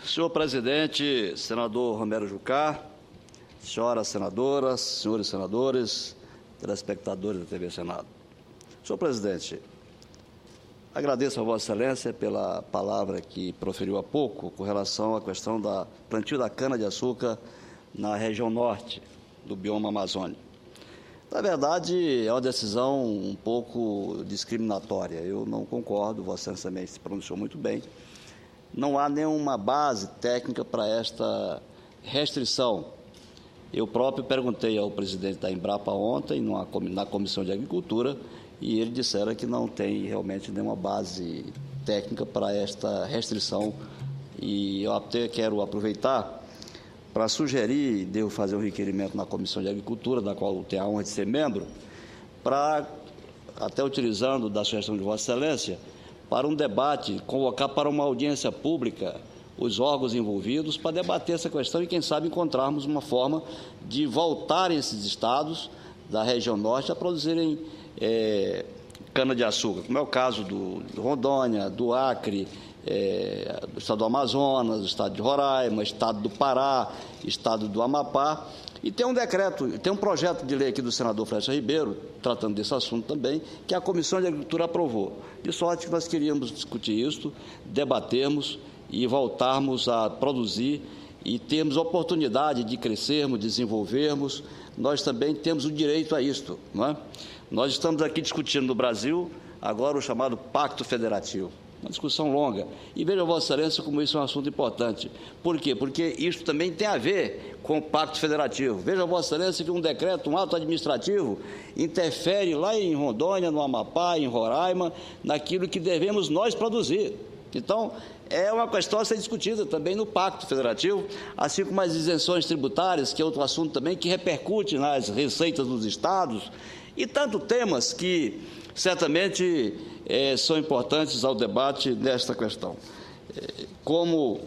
Senhor presidente, senador Romero Jucá, senhoras senadoras, senhores senadores, telespectadores da TV Senado. Senhor presidente, agradeço a Vossa Excelência pela palavra que proferiu há pouco com relação à questão da plantio da cana-de-açúcar na região norte do bioma amazônico. Na verdade, é uma decisão um pouco discriminatória. Eu não concordo, Vossa Excelência também se pronunciou muito bem. Não há nenhuma base técnica para esta restrição. Eu próprio perguntei ao presidente da Embrapa ontem, na Comissão de Agricultura, e ele disseram que não tem realmente nenhuma base técnica para esta restrição. E eu até quero aproveitar para sugerir, devo fazer um requerimento na Comissão de Agricultura, da qual eu tenho a honra de ser membro, para, até utilizando da sugestão de Vossa Excelência, para um debate, convocar para uma audiência pública os órgãos envolvidos para debater essa questão e, quem sabe, encontrarmos uma forma de voltarem esses estados da região norte a produzirem cana-de-açúcar, como é o caso do Rondônia, do Acre, do estado do Amazonas, do estado de Roraima, estado do Pará, estado do Amapá. E tem um decreto, tem um projeto de lei aqui do senador Flecha Ribeiro, tratando desse assunto também, que a Comissão de Agricultura aprovou. De sorte que nós queríamos discutir isso, debatermos e voltarmos a produzir e termos oportunidade de crescermos, desenvolvermos. Nós também temos o direito a isto, não é? Nós estamos aqui discutindo no Brasil agora o chamado Pacto Federativo. Uma discussão longa. E veja, Vossa Excelência, como isso é um assunto importante. Por quê? Porque isso também tem a ver com o Pacto Federativo. Veja, Vossa Excelência, que um decreto, um ato administrativo, interfere lá em Rondônia, no Amapá, em Roraima, naquilo que devemos nós produzir. Então, é uma questão a ser discutida também no Pacto Federativo, assim como as isenções tributárias, que é outro assunto também que repercute nas receitas dos estados, e tanto temas que certamente são importantes ao debate nesta questão. Como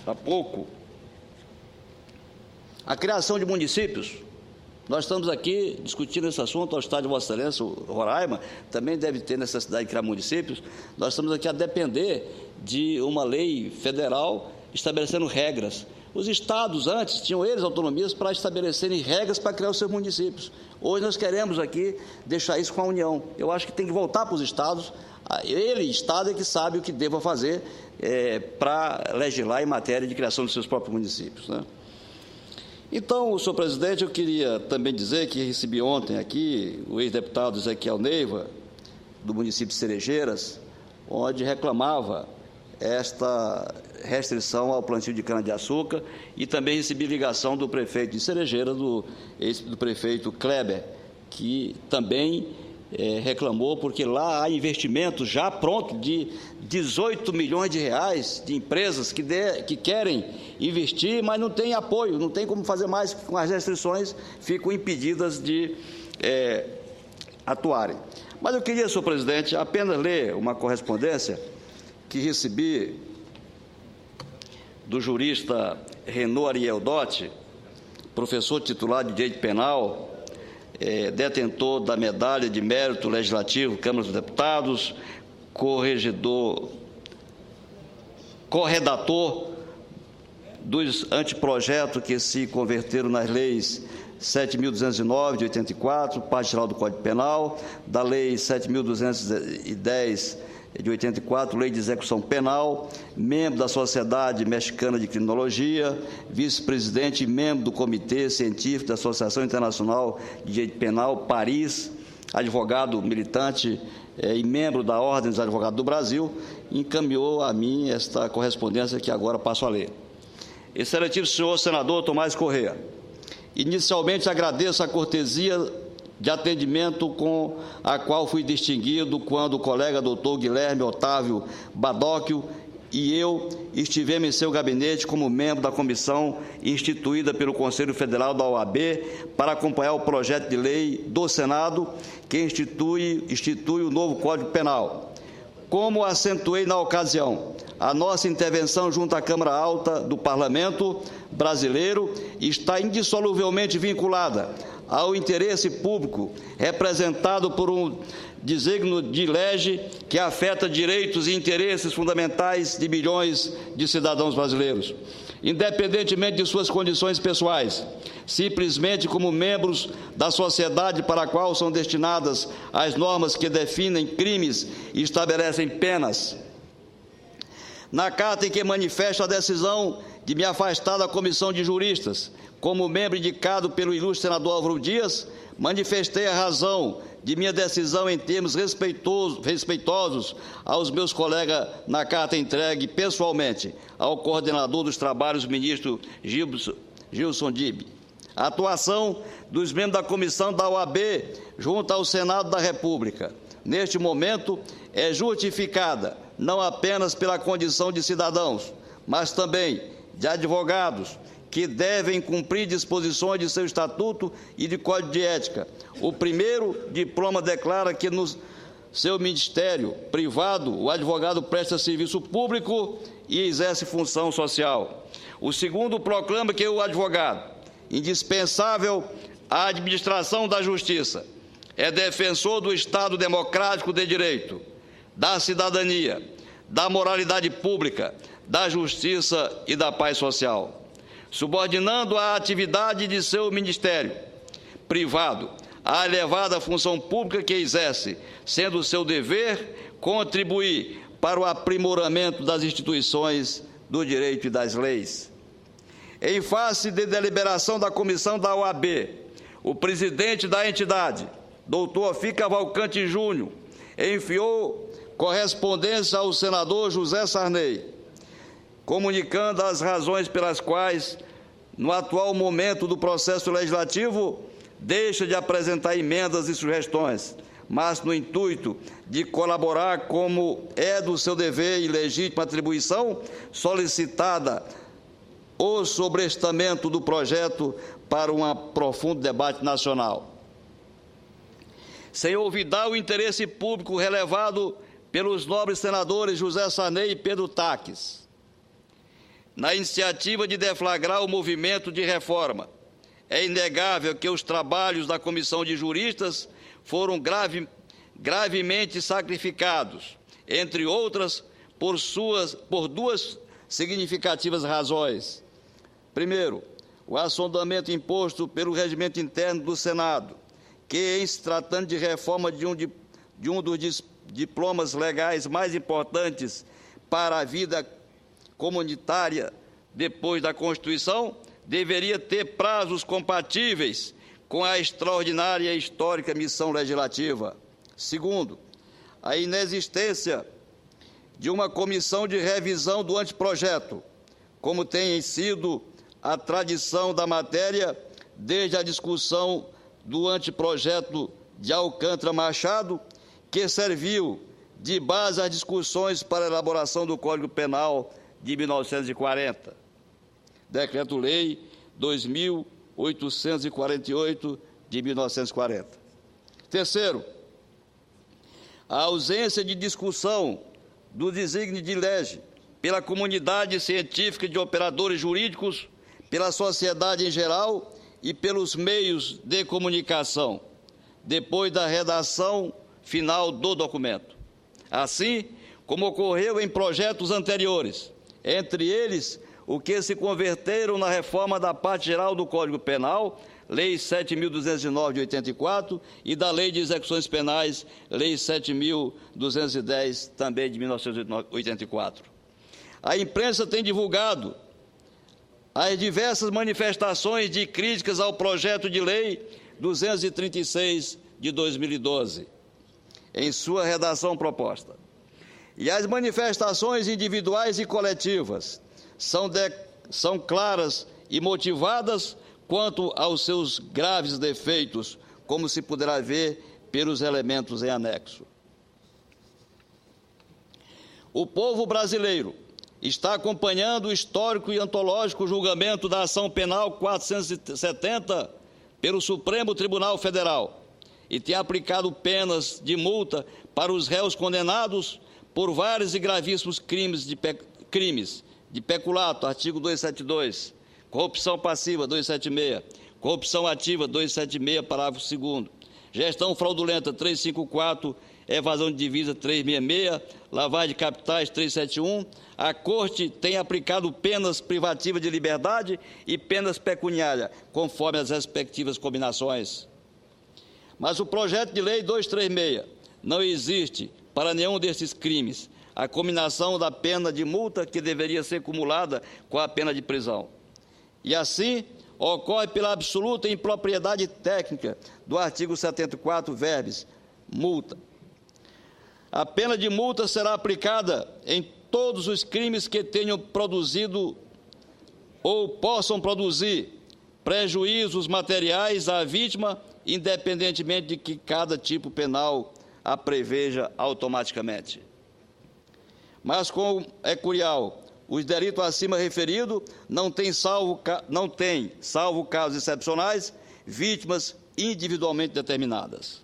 há pouco, a criação de municípios, nós estamos aqui discutindo esse assunto ao estado de Vossa Excelência, o Roraima também deve ter necessidade de criar municípios. Nós estamos aqui a depender de uma lei federal estabelecendo regras. Os estados antes tinham eles autonomias para estabelecerem regras para criar os seus municípios. Hoje nós queremos aqui deixar isso com a União. Eu acho que tem que voltar para os estados. Ele, estado, é que sabe o que deva fazer para legislar em matéria de criação dos seus próprios municípios, né? Então, senhor presidente, eu queria também dizer que recebi ontem aqui o ex-deputado Ezequiel Neiva, do município de Cerejeiras, onde reclamava esta restrição ao plantio de cana-de-açúcar, e também recebi ligação do prefeito de Cerejeiras, do prefeito Kleber, que também reclamou, porque lá há investimentos já prontos de 18 milhões de reais de empresas que querem investir, mas não tem apoio, não tem como fazer mais, com as restrições ficam impedidas de atuarem. Mas eu queria, senhor presidente, apenas ler uma correspondência que recebi do jurista Renaud Ariel Dotti, professor titular de Direito Penal, detentor da Medalha de Mérito Legislativo, Câmara dos Deputados, corredator dos anteprojetos que se converteram nas leis 7.209 de 84, parte geral do Código Penal, da Lei 7.210 de 84, Lei de Execução Penal, membro da Sociedade Mexicana de Criminologia, vice-presidente e membro do Comitê Científico da Associação Internacional de Direito Penal, Paris, advogado militante e membro da Ordem dos Advogados do Brasil, encaminhou a mim esta correspondência que agora passo a ler. Excelentíssimo senhor senador Tomás Corrêa, inicialmente agradeço a cortesia de atendimento com a qual fui distinguido quando o colega doutor Guilherme Otávio Badóquio e eu estivemos em seu gabinete como membro da comissão instituída pelo Conselho Federal da OAB para acompanhar o projeto de lei do Senado que institui o novo Código Penal. Como acentuei na ocasião, a nossa intervenção junto à Câmara Alta do Parlamento brasileiro está indissoluvelmente vinculada ao interesse público representado por um desígnio de lege que afeta direitos e interesses fundamentais de milhões de cidadãos brasileiros, independentemente de suas condições pessoais, simplesmente como membros da sociedade para a qual são destinadas as normas que definem crimes e estabelecem penas. Na carta em que manifesto a decisão de me afastar da comissão de juristas, como membro indicado pelo ilustre senador Álvaro Dias, manifestei a razão de minha decisão em termos respeitosos aos meus colegas na carta entregue pessoalmente ao coordenador dos trabalhos, ministro Gilson Dib. A atuação dos membros da comissão da OAB junto ao Senado da República, neste momento, é justificada não apenas pela condição de cidadãos, mas também de advogados, que devem cumprir disposições de seu estatuto e de código de ética. O primeiro diploma declara que no seu ministério privado o advogado presta serviço público e exerce função social. O segundo proclama que o advogado, indispensável à administração da justiça, é defensor do Estado democrático de direito, da cidadania, da moralidade pública, da justiça e da paz social, subordinando a atividade de seu ministério privado à elevada função pública que exerce, sendo seu dever contribuir para o aprimoramento das instituições do direito e das leis. Em face de deliberação da comissão da OAB, o presidente da entidade, doutor Ofi Cavalcante Júnior, enviou correspondência ao senador José Sarney, comunicando as razões pelas quais, no atual momento do processo legislativo, deixa de apresentar emendas e sugestões, mas no intuito de colaborar como é do seu dever e legítima atribuição, solicitada o sobrestamento do projeto para um profundo debate nacional. Sem olvidar o interesse público relevado pelos nobres senadores José Sarney e Pedro Taques, na iniciativa de deflagrar o movimento de reforma, é inegável que os trabalhos da comissão de juristas foram gravemente sacrificados, entre outras, por duas significativas razões. Primeiro, o assodamento imposto pelo regimento interno do Senado, que, em se tratando de reforma de um dos diplomas legais mais importantes para a vida comunitária depois da Constituição, deveria ter prazos compatíveis com a extraordinária e histórica missão legislativa. Segundo, a inexistência de uma comissão de revisão do anteprojeto, como tem sido a tradição da matéria desde a discussão do anteprojeto de Alcântara Machado, que serviu de base às discussões para a elaboração do Código Penal de 1940, Decreto-Lei 2.848 de 1940. Terceiro, a ausência de discussão do desígnio de lege pela comunidade científica de operadores jurídicos, pela sociedade em geral e pelos meios de comunicação, depois da redação final do documento. Assim como ocorreu em projetos anteriores, entre eles o que se converteram na reforma da parte geral do Código Penal, Lei 7.209 de 84, e da Lei de Execuções Penais, Lei 7.210, também de 1984. A imprensa tem divulgado as diversas manifestações de críticas ao projeto de Lei 236 de 2012, em sua redação proposta. E as manifestações individuais e coletivas são claras e motivadas quanto aos seus graves defeitos, como se poderá ver pelos elementos em anexo. O povo brasileiro está acompanhando o histórico e antológico julgamento da ação penal 470 pelo Supremo Tribunal Federal e tem aplicado penas de multa para os réus condenados por vários e gravíssimos crimes de peculato, artigo 272, corrupção passiva, 276, corrupção ativa, 276, parágrafo 2º, gestão fraudulenta, 354, evasão de divisa, 366, lavagem de capitais, 371, a Corte tem aplicado penas privativas de liberdade e penas pecuniárias, conforme as respectivas combinações. Mas o projeto de lei 236 não existe para nenhum desses crimes a combinação da pena de multa que deveria ser cumulada com a pena de prisão. E assim, ocorre pela absoluta impropriedade técnica do artigo 74, verbis, multa. A pena de multa será aplicada em todos os crimes que tenham produzido ou possam produzir prejuízos materiais à vítima, independentemente de que cada tipo penal a preveja automaticamente. Mas, como é curial, os delitos acima referidos não têm, salvo casos excepcionais, vítimas individualmente determinadas.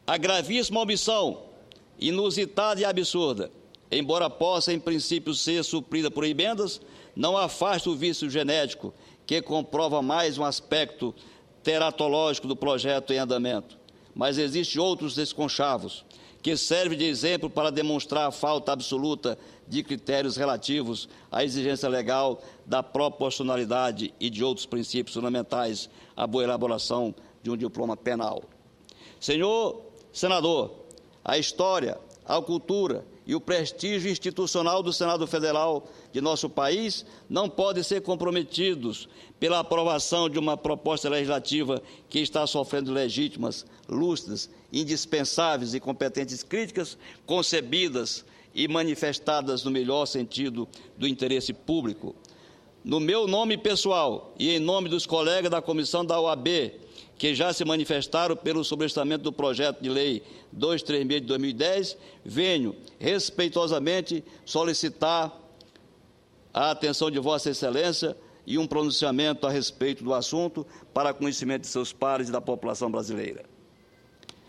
A gravíssima omissão, inusitada e absurda, embora possa em princípio ser suprida por emendas, não afasta o vício genético, que comprova mais um aspecto teratológico do projeto em andamento. Mas existem outros desconchavos, que servem de exemplo para demonstrar a falta absoluta de critérios relativos à exigência legal da proporcionalidade e de outros princípios fundamentais à boa elaboração de um diploma penal. Senhor senador, a história, a cultura e o prestígio institucional do Senado Federal de nosso país não podem ser comprometidos pela aprovação de uma proposta legislativa que está sofrendo legítimas, lúcidas, indispensáveis e competentes críticas, concebidas e manifestadas no melhor sentido do interesse público. No meu nome pessoal e em nome dos colegas da comissão da OAB, que já se manifestaram pelo sobrestamento do projeto de lei 236 de 2010, venho respeitosamente solicitar a atenção de Vossa Excelência e um pronunciamento a respeito do assunto para conhecimento de seus pares e da população brasileira.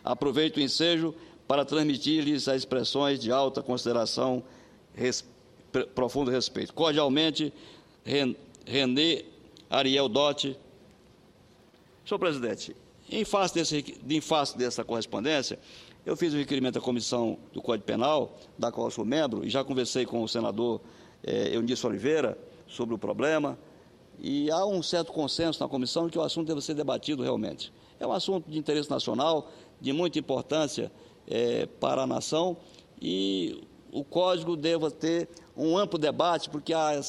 Aproveito o ensejo para transmitir-lhes as expressões de alta consideração, profundo respeito. Cordialmente, René Ariel Dotti. Senhor presidente, em face dessa correspondência, eu fiz um requerimento à Comissão do Código Penal, da qual eu sou membro, e já conversei com o senador Eunício Oliveira sobre o problema, e há um certo consenso na comissão de que o assunto deve ser debatido realmente. É um assunto de interesse nacional, de muita importância para a nação, e o Código deva ter um amplo debate, porque há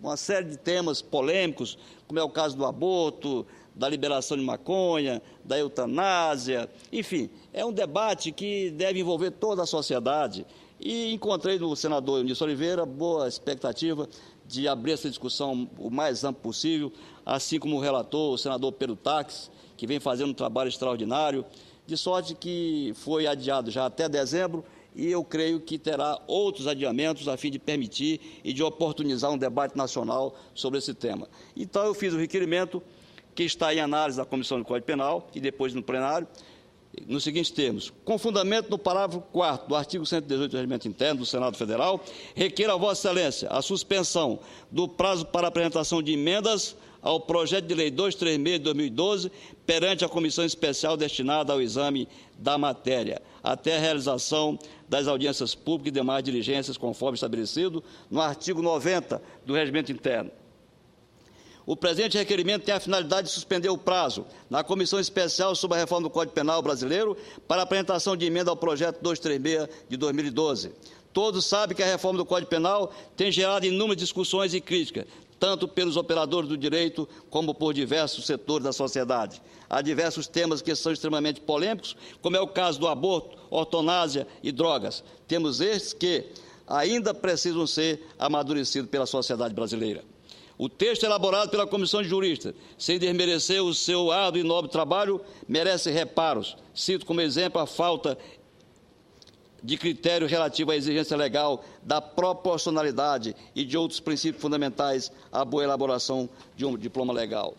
uma série de temas polêmicos, como é o caso do aborto, da liberação de maconha, da eutanásia, enfim, é um debate que deve envolver toda a sociedade. E encontrei no senador Eunício Oliveira boa expectativa de abrir essa discussão o mais amplo possível, assim como o relator, o senador Pedro Taques, que vem fazendo um trabalho extraordinário, de sorte que foi adiado já até dezembro, e eu creio que terá outros adiamentos a fim de permitir e de oportunizar um debate nacional sobre esse tema. Então, eu fiz o requerimento que está em análise da Comissão do Código Penal e depois no plenário, nos seguintes termos: com fundamento no parágrafo 4º do artigo 118 do Regimento Interno do Senado Federal, requeiro a Vossa Excelência a suspensão do prazo para apresentação de emendas ao projeto de lei 236 de 2012 perante a comissão especial destinada ao exame da matéria, até a realização das audiências públicas e demais diligências conforme estabelecido no artigo 90 do Regimento Interno. O presente requerimento tem a finalidade de suspender o prazo na Comissão Especial sobre a Reforma do Código Penal Brasileiro para apresentação de emenda ao projeto 236 de 2012. Todos sabem que a reforma do Código Penal tem gerado inúmeras discussões e críticas, tanto pelos operadores do direito como por diversos setores da sociedade. Há diversos temas que são extremamente polêmicos, como é o caso do aborto, eutanásia e drogas. Temos estes que ainda precisam ser amadurecidos pela sociedade brasileira. O texto elaborado pela Comissão de Juristas, sem desmerecer o seu árduo e nobre trabalho, merece reparos. Cito como exemplo a falta de critério relativo à exigência legal da proporcionalidade e de outros princípios fundamentais à boa elaboração de um diploma legal.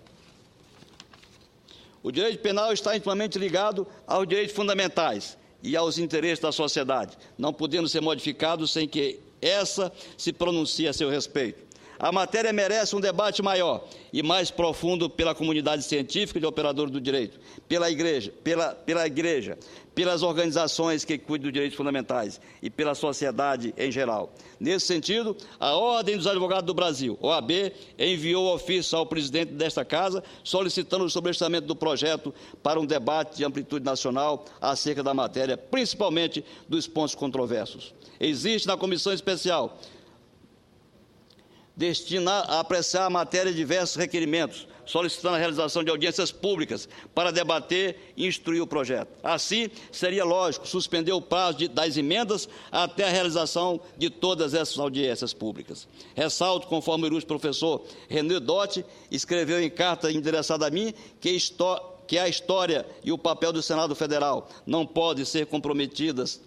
O direito penal está intimamente ligado aos direitos fundamentais e aos interesses da sociedade, não podendo ser modificado sem que essa se pronuncie a seu respeito. A matéria merece um debate maior e mais profundo pela comunidade científica de operadores do direito, pela igreja, pelas organizações que cuidam dos direitos fundamentais e pela sociedade em geral. Nesse sentido, a Ordem dos Advogados do Brasil, OAB, enviou ofício ao presidente desta Casa solicitando o sobrestamento do projeto para um debate de amplitude nacional acerca da matéria, principalmente dos pontos controversos. Existe na comissão especial destinar a apreciar a matéria diversos requerimentos, solicitando a realização de audiências públicas para debater e instruir o projeto. Assim, seria lógico suspender o prazo das emendas até a realização de todas essas audiências públicas. Ressalto, conforme o ilustre professor René Dotti escreveu em carta endereçada a mim, que a história e o papel do Senado Federal não podem ser comprometidos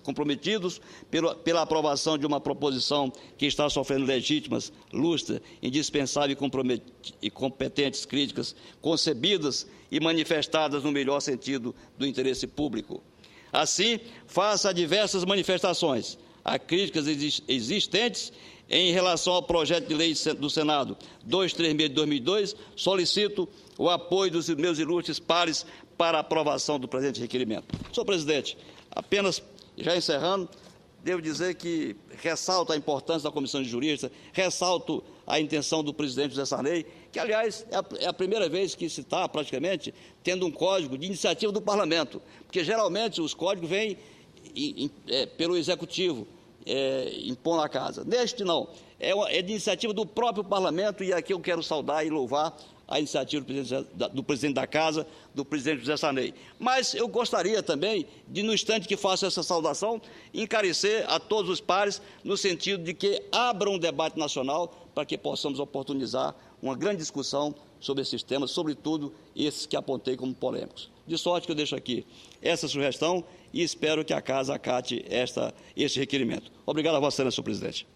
pela aprovação de uma proposição que está sofrendo legítimas, lustras, indispensáveis e competentes críticas, concebidas e manifestadas no melhor sentido do interesse público. Assim, face a diversas manifestações, a críticas existentes em relação ao projeto de lei do Senado 236 de 2002, solicito o apoio dos meus ilustres pares para a aprovação do presente requerimento. Senhor presidente, apenas já encerrando, devo dizer que ressalto a importância da Comissão de Juristas, ressalto a intenção do presidente José Sarney, que, aliás, é a primeira vez que se está, praticamente, tendo um código de iniciativa do Parlamento, porque, geralmente, os códigos vêm pelo Executivo, impor na Casa. Neste, não. É de iniciativa do próprio Parlamento, e aqui eu quero saudar e louvar a iniciativa do presidente da Casa, do presidente José Sarney. Mas eu gostaria também de, no instante que faço essa saudação, encarecer a todos os pares no sentido de que abra um debate nacional para que possamos oportunizar uma grande discussão sobre esses temas, sobretudo esses que apontei como polêmicos. De sorte que eu deixo aqui essa sugestão e espero que a Casa acate este requerimento. Obrigado a Vossa Excelência, senhor presidente.